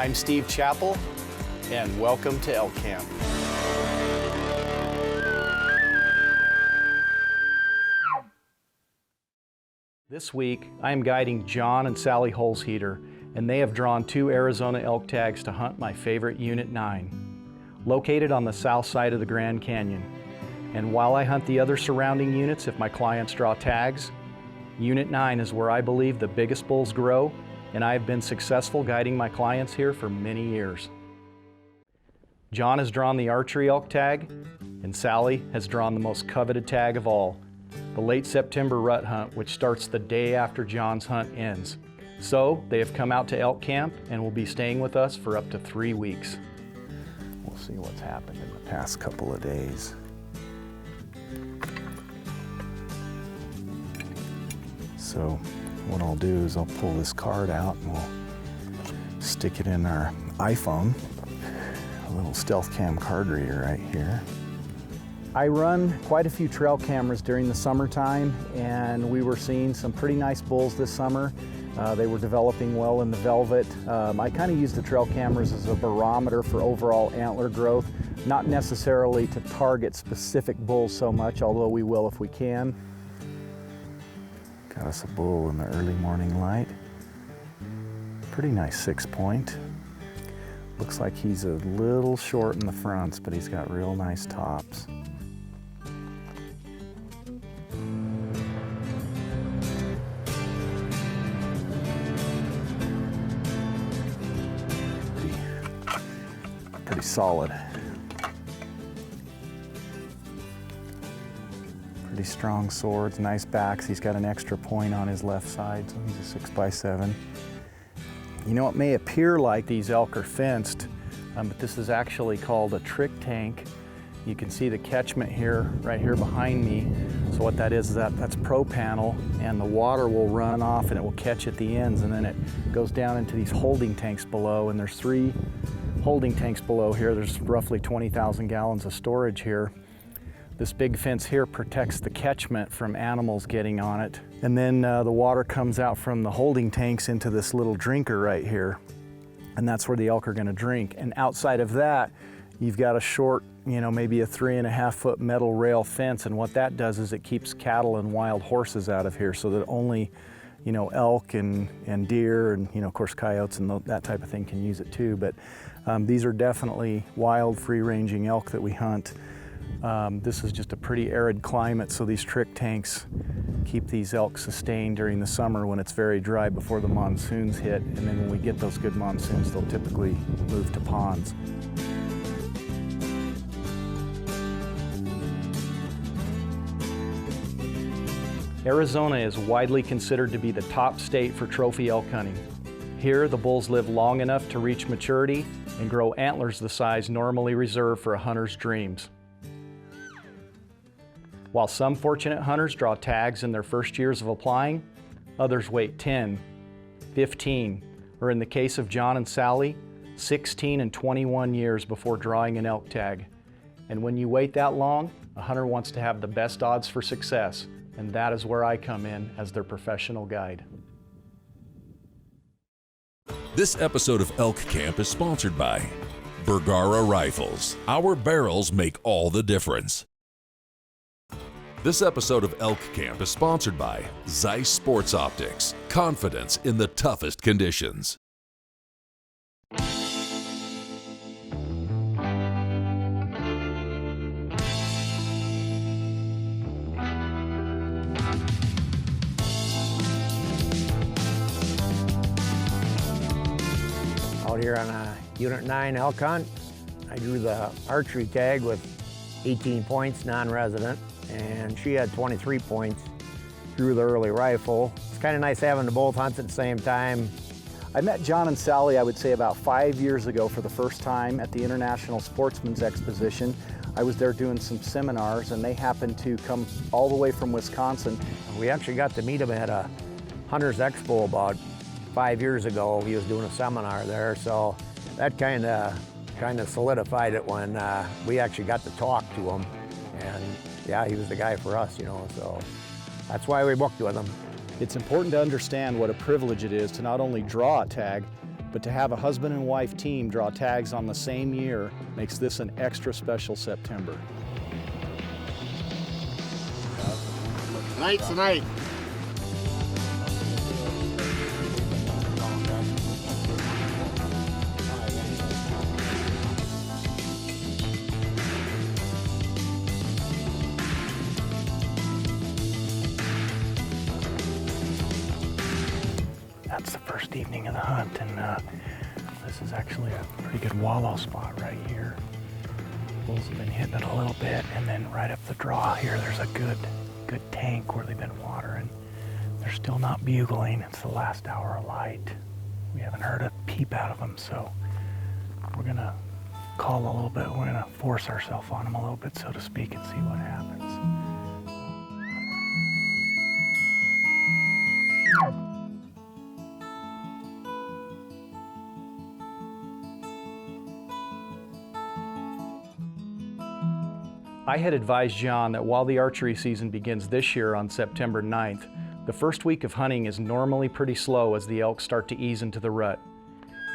I'm Steve Chappell, and welcome to Elk Camp. This week, I am guiding John and Sally Holzhueter, and they have drawn 2 Arizona elk tags to hunt my favorite Unit 9, located on the south side of the Grand Canyon. And while I hunt the other surrounding units if my clients draw tags, Unit 9 is where I believe the biggest bulls grow, and I have been successful guiding my clients here for many years. John has drawn the Archery Elk tag, and Sally has drawn the most coveted tag of all, the late September rut hunt, which starts the day after John's hunt ends. So they have come out to elk camp and will be staying with us for up to 3 weeks. We'll see what's happened in the past couple of days. So what I'll do is I'll pull this card out and we'll stick it in our iPhone, a little stealth cam card reader right here. I run quite a few trail cameras during the summertime, and we were seeing some pretty nice bulls this summer. They were developing well in the velvet. I kind of use the trail cameras as a barometer for overall antler growth, not necessarily to target specific bulls so much, although we will if we can. Got us a bull in the early morning light. Pretty nice 6-point. Looks like he's a little short in the fronts, but he's got real nice tops. Pretty solid. Pretty strong swords, nice backs. He's got an extra point on his left side, so he's a 6x7. You know, it may appear like these elk are fenced, but this is actually called a trick tank. You can see the catchment here, right here behind me. So what that is that's pro panel, and the water will run off and it will catch at the ends, and then it goes down into these holding tanks below, and there's 3 holding tanks below here. There's roughly 20,000 gallons of storage here. This big fence here protects the catchment from animals getting on it. And then the water comes out from the holding tanks into this little drinker right here. And that's where the elk are gonna drink. And outside of that, you've got a short, maybe a 3.5-foot metal rail fence. And what that does is it keeps cattle and wild horses out of here, so that only, elk and deer and, of course, coyotes and that type of thing can use it too. But these are definitely wild, free-ranging elk that we hunt. This is just a pretty arid climate, so these trick tanks keep these elk sustained during the summer when it's very dry before the monsoons hit, and then when we get those good monsoons, they'll typically move to ponds. Arizona is widely considered to be the top state for trophy elk hunting. Here, the bulls live long enough to reach maturity and grow antlers the size normally reserved for a hunter's dreams. While some fortunate hunters draw tags in their first years of applying, others wait 10, 15, or in the case of John and Sally, 16 and 21 years before drawing an elk tag. And when you wait that long, a hunter wants to have the best odds for success, and that is where I come in as their professional guide. This episode of Elk Camp is sponsored by Bergara Rifles. Our barrels make all the difference. This episode of Elk Camp is sponsored by Zeiss Sports Optics. Confidence in the toughest conditions. Out here on a Unit 9 elk hunt, I drew the archery tag with 18 points, non-resident, and she had 23 points, drew the early rifle. It's kind of nice having the both hunts at the same time. I met John and Sally, I would say, about 5 years ago for the first time at the International Sportsman's Exposition. I was there doing some seminars, and they happened to come all the way from Wisconsin. We actually got to meet him at a Hunters Expo about 5 years ago. He was doing a seminar there, so that kind of solidified it when we actually got to talk to him. And yeah, he was the guy for us, so that's why we booked with him. It's important to understand what a privilege it is to not only draw a tag, But to have a husband and wife team draw tags on the same year makes this an extra special September. Tonight's the night. That's the first evening of the hunt, and this is actually a pretty good wallow spot right here. Bulls have been hitting it a little bit, and then right up the draw here, there's a good tank where they've been watering. They're still not bugling. It's the last hour of light. We haven't heard a peep out of them, so we're gonna call a little bit. We're gonna force ourselves on them a little bit, so to speak, and see what happens. I had advised John that while the archery season begins this year on September 9th, the first week of hunting is normally pretty slow as the elk start to ease into the rut.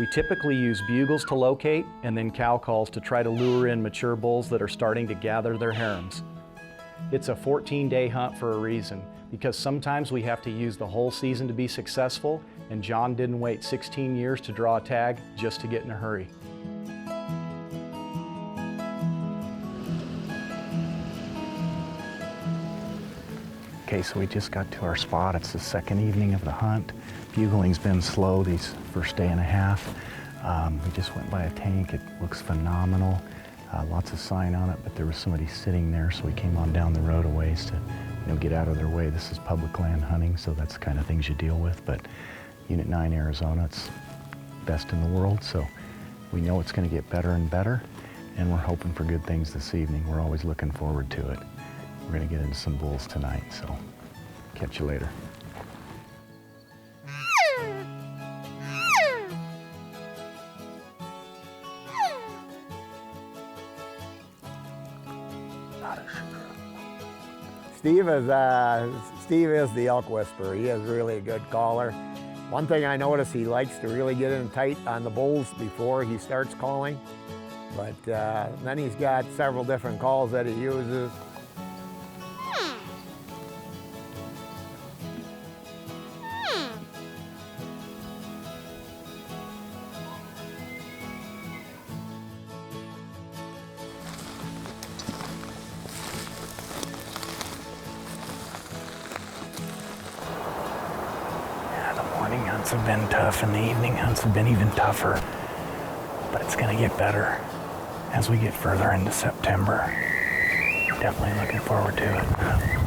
We typically use bugles to locate and then cow calls to try to lure in mature bulls that are starting to gather their harems. It's a 14-day hunt for a reason, because sometimes we have to use the whole season to be successful, and John didn't wait 16 years to draw a tag just to get in a hurry. Okay, so we just got to our spot. It's the second evening of the hunt. Bugling's been slow these first day and a half. We just went by a tank. It looks phenomenal. Lots of sign on it, but there was somebody sitting there, so we came on down the road a ways to get out of their way. This is public land hunting, so that's the kind of things you deal with. But Unit 9 Arizona, it's best in the world, so we know it's going to get better and better, and we're hoping for good things this evening. We're always looking forward to it. We're going to get into some bulls tonight, so catch you later. Not a shooter. Steve is the elk whisperer. He is really a good caller. One thing I notice, he likes to really get in tight on the bulls before he starts calling. But then he's got several different calls that he uses. Morning hunts have been tough, and the evening hunts have been even tougher. But it's going to get better as we get further into September. Definitely looking forward to it.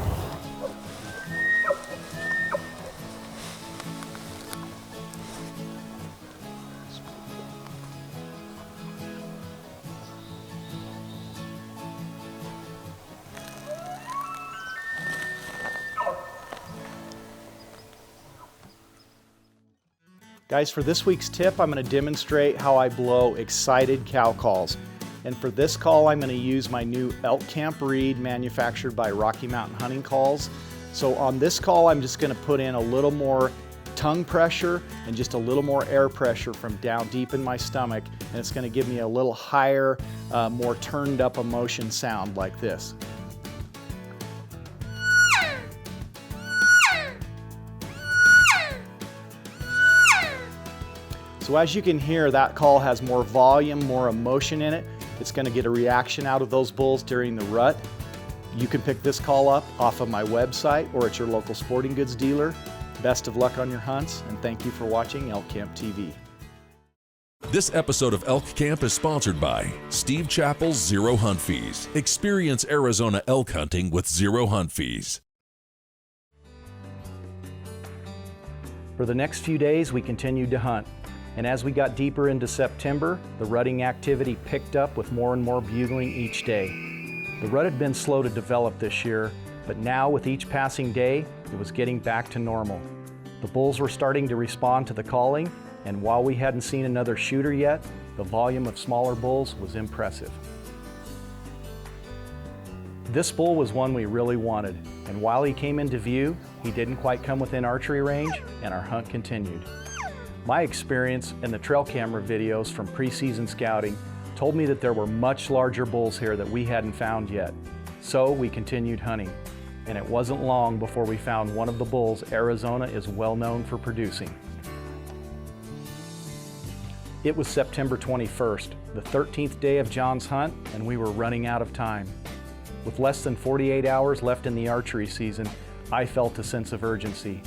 Guys, for this week's tip, I'm going to demonstrate how I blow excited cow calls. And for this call, I'm going to use my new Elk Camp reed manufactured by Rocky Mountain Hunting Calls. So on this call, I'm just going to put in a little more tongue pressure and just a little more air pressure from down deep in my stomach. And it's going to give me a little higher, more turned up emotion sound like this. So as you can hear, that call has more volume, more emotion in it. It's going to get a reaction out of those bulls during the rut. You can pick this call up off of my website or at your local sporting goods dealer. Best of luck on your hunts, and thank you for watching Elk Camp TV. This episode of Elk Camp is sponsored by Steve Chappell's Zero Hunt Fees. Experience Arizona elk hunting with zero hunt fees. For the next few days, we continued to hunt. And as we got deeper into September, the rutting activity picked up with more and more bugling each day. The rut had been slow to develop this year, but now with each passing day, it was getting back to normal. The bulls were starting to respond to the calling, and while we hadn't seen another shooter yet, the volume of smaller bulls was impressive. This bull was one we really wanted, and while he came into view, he didn't quite come within archery range, and our hunt continued. My experience and the trail camera videos from preseason scouting told me that there were much larger bulls here that we hadn't found yet. So we continued hunting, and it wasn't long before we found one of the bulls Arizona is well known for producing. It was September 21st, the 13th day of John's hunt, and we were running out of time. With less than 48 hours left in the archery season, I felt a sense of urgency.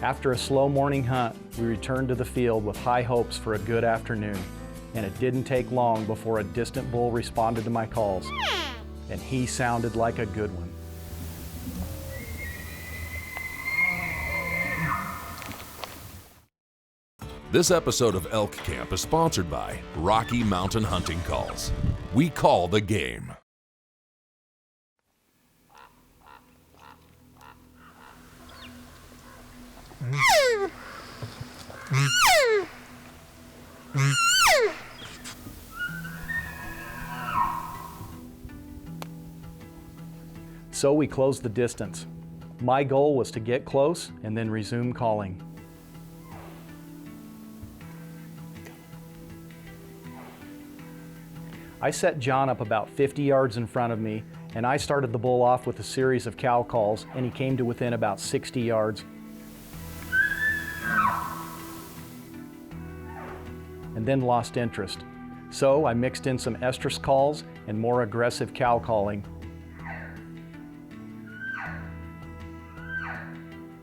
After a slow morning hunt, we returned to the field with high hopes for a good afternoon, and it didn't take long before a distant bull responded to my calls, and he sounded like a good one. This episode of Elk Camp is sponsored by Rocky Mountain Hunting Calls. We call the game. So we closed the distance. My goal was to get close and then resume calling. I set John up about 50 yards in front of me, and I started the bull off with a series of cow calls, and he came to within about 60 yards. And then lost interest. So I mixed in some estrus calls and more aggressive cow calling.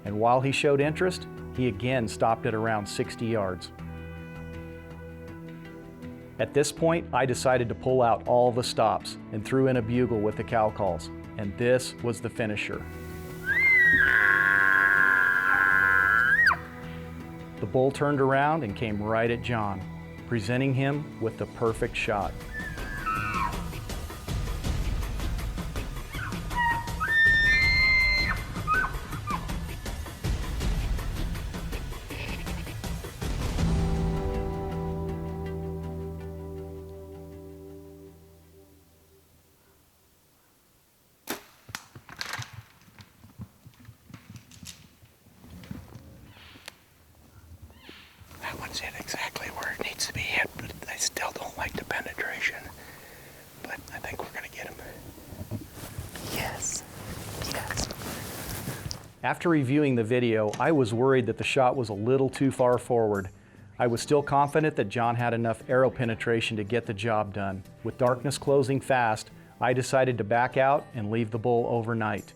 And while he showed interest, he again stopped at around 60 yards. At this point, I decided to pull out all the stops and threw in a bugle with the cow calls, and this was the finisher. The bull turned around and came right at John, presenting him with the perfect shot. That one's hit exactly where it needs to be hit, but I still don't like the penetration. But I think we're gonna get him. Yes, yes. After reviewing the video, I was worried that the shot was a little too far forward. I was still confident that John had enough arrow penetration to get the job done. With darkness closing fast, I decided to back out and leave the bull overnight.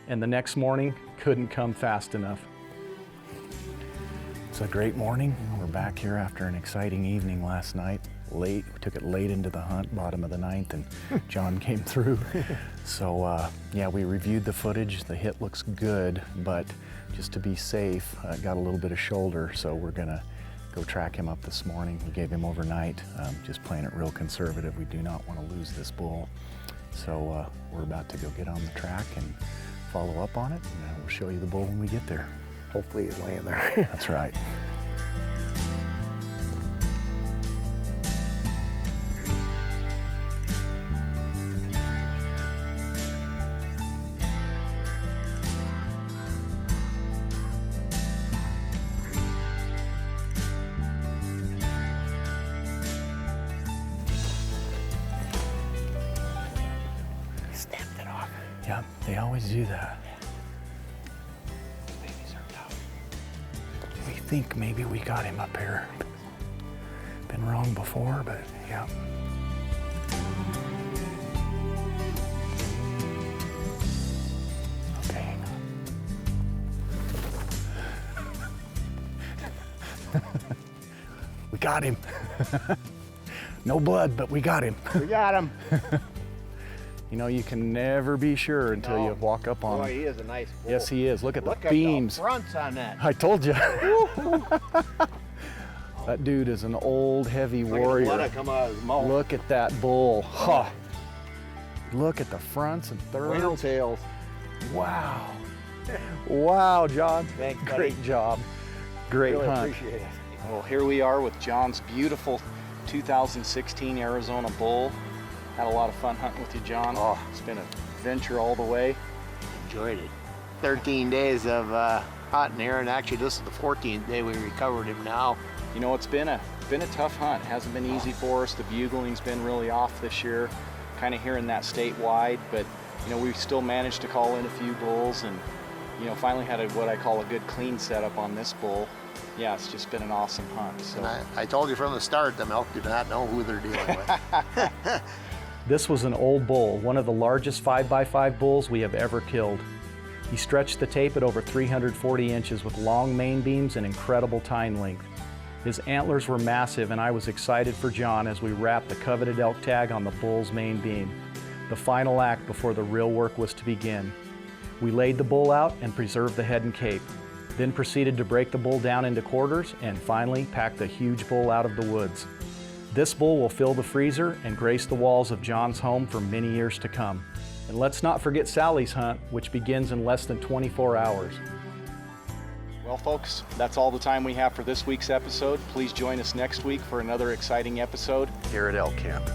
And the next morning couldn't come fast enough. It's a great morning. We're back here after an exciting evening last night. Late, we took it late into the hunt, bottom of the ninth, and John came through. So yeah, we reviewed the footage. The hit looks good, but just to be safe, got a little bit of shoulder, so we're gonna go track him up this morning. We gave him overnight, just playing it real conservative. We do not want to lose this bull. So we're about to go get on the track and follow up on it, and we'll show you the bull when we get there. Hopefully he's laying there. That's right. Snapped it off. Yep, they always do that. Babies are tough. We think maybe we got him up here. Been wrong before, but yeah. Okay, hang on. We got him. No blood, but we got him. We got him. You know, you can never be sure until you walk up on Boy, him. he is a nice bull. Yes, he is. Look at Look the at beams. the fronts on that. I told you. That dude is an old, heavy warrior. Let it come out of his mouth. Look at that bull. Huh. Look at the fronts and thirds. Whale tails. Wow. Wow, John. Thanks, buddy. Great job. Great Really hunt. appreciate it. Well, here we are with John's beautiful 2016 Arizona bull. Had a lot of fun hunting with you, John. Oh. It's been an adventure all the way. Enjoyed it. 13 days of hunting here, and actually this is the 14th day we recovered him now. You know, it's been a tough hunt. It hasn't been easy for us. The bugling's been really off this year, kind of hearing that statewide, but you know, we still managed to call in a few bulls, and you know, finally had what I call a good clean setup on this bull. Yeah, it's just been an awesome hunt. So. And I told you from the start, them elk do not know who they're dealing with. This was an old bull, one of the largest 5x5 bulls we have ever killed. He stretched the tape at over 340 inches with long main beams and incredible tine length. His antlers were massive, and I was excited for John as we wrapped the coveted elk tag on the bull's main beam, the final act before the real work was to begin. We laid the bull out and preserved the head and cape, then proceeded to break the bull down into quarters and finally packed the huge bull out of the woods. This bull will fill the freezer and grace the walls of John's home for many years to come. And let's not forget Sally's hunt, which begins in less than 24 hours. Well, folks, that's all the time we have for this week's episode. Please join us next week for another exciting episode here at Elk Camp.